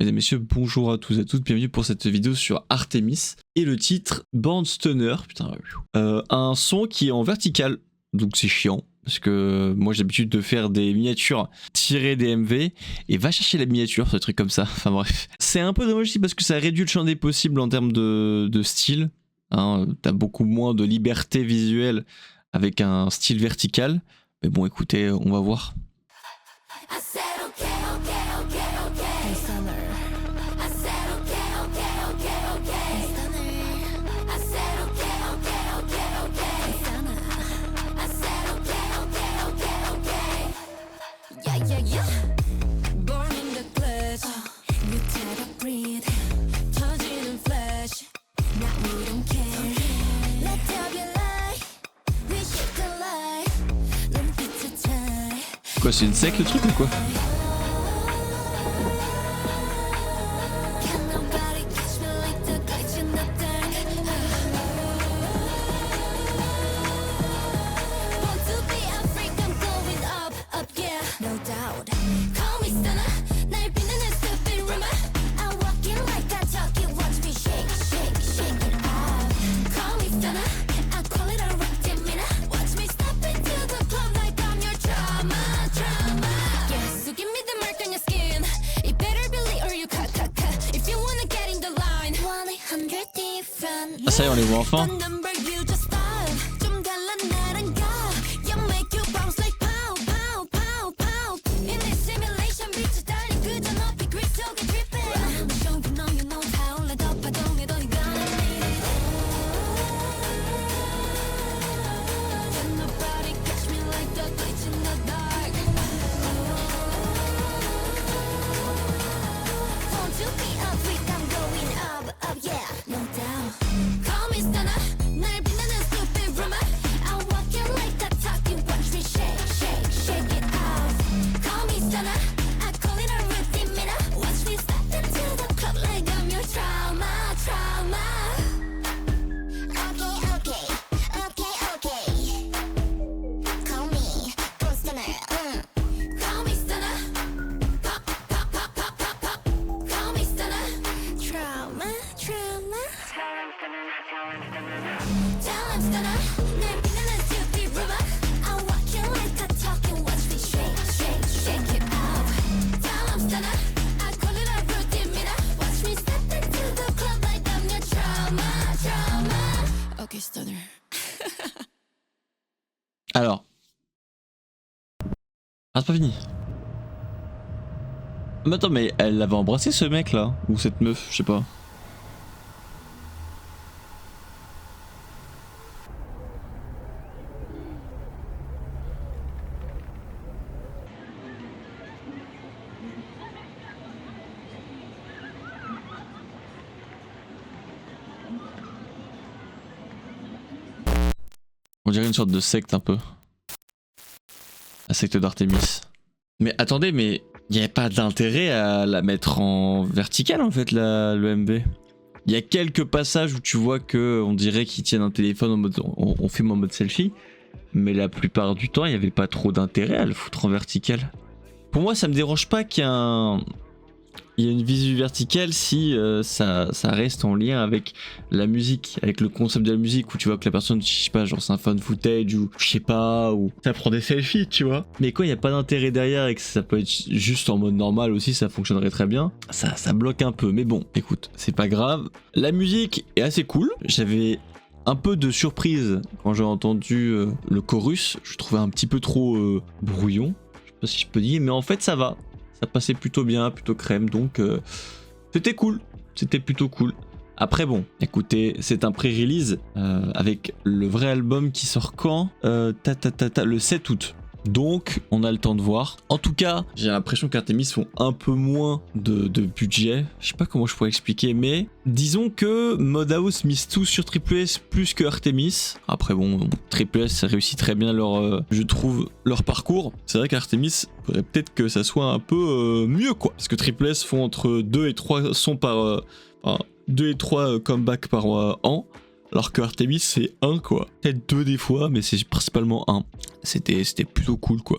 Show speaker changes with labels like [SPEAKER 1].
[SPEAKER 1] Mesdames et messieurs, bonjour à tous et à toutes, bienvenue pour cette vidéo sur Artemis. Et le titre, Band Stunner, putain, un son qui est en vertical, donc c'est chiant. Parce que moi j'ai l'habitude de faire des miniatures tirées des MV et va chercher la miniature, ce truc comme ça, enfin bref. C'est un peu dommage aussi parce que ça réduit le champ des possibles en termes de style. Hein, t'as beaucoup moins de liberté visuelle avec un style vertical. Mais bon écoutez, on va voir. Quoi, c'est une sec le truc ou quoi? Ah ça y est, on les voit enfin. Alors. Ah, c'est pas fini. Mais attends, mais elle l'avait embrassé ce mec là? Ou cette meuf, je sais pas. On dirait une sorte de secte un peu. La secte d'Artemis. Mais attendez, mais il n'y a pas d'intérêt à la mettre en vertical en fait, le MV. Il y a quelques passages où tu vois que on dirait qu'ils tiennent un téléphone en mode, on filme en mode selfie. Mais la plupart du temps, il n'y avait pas trop d'intérêt à le foutre en vertical. Pour moi, ça me dérange pas qu'il y ait il y a une visu verticale si ça reste en lien avec la musique, avec le concept de la musique, où tu vois que la personne, je sais pas, genre c'est un fan footage ou je sais pas, ou ça prend des selfies, tu vois. Mais quand il n'y a pas d'intérêt derrière et que ça peut être juste en mode normal aussi, ça fonctionnerait très bien, ça bloque un peu. Mais bon, écoute, c'est pas grave. La musique est assez cool. J'avais un peu de surprise quand j'ai entendu le chorus. Je trouvais un petit peu trop brouillon, je sais pas si je peux dire, mais en fait ça va. Ça passait plutôt bien, plutôt crème, donc c'était cool, c'était plutôt cool. Après bon, écoutez, c'est un pré-release avec le vrai album qui sort quand le 7 août. Donc on a le temps de voir. En tout cas, j'ai l'impression qu'Artemis font un peu moins de budget. Je sais pas comment je pourrais expliquer, mais disons que Modhaus mise tout sur Triple S plus que Artemis. Après bon, Triple S réussit très bien je trouve, leur parcours. C'est vrai qu'Artemis, faudrait peut-être que ça soit un peu mieux quoi. Parce que Triple S font entre 2 et 3 sons par... 2 et 3 comebacks par an. Alors que Artemis c'est 1 quoi. Peut-être 2 des fois, mais c'est principalement 1. C'était plutôt cool quoi.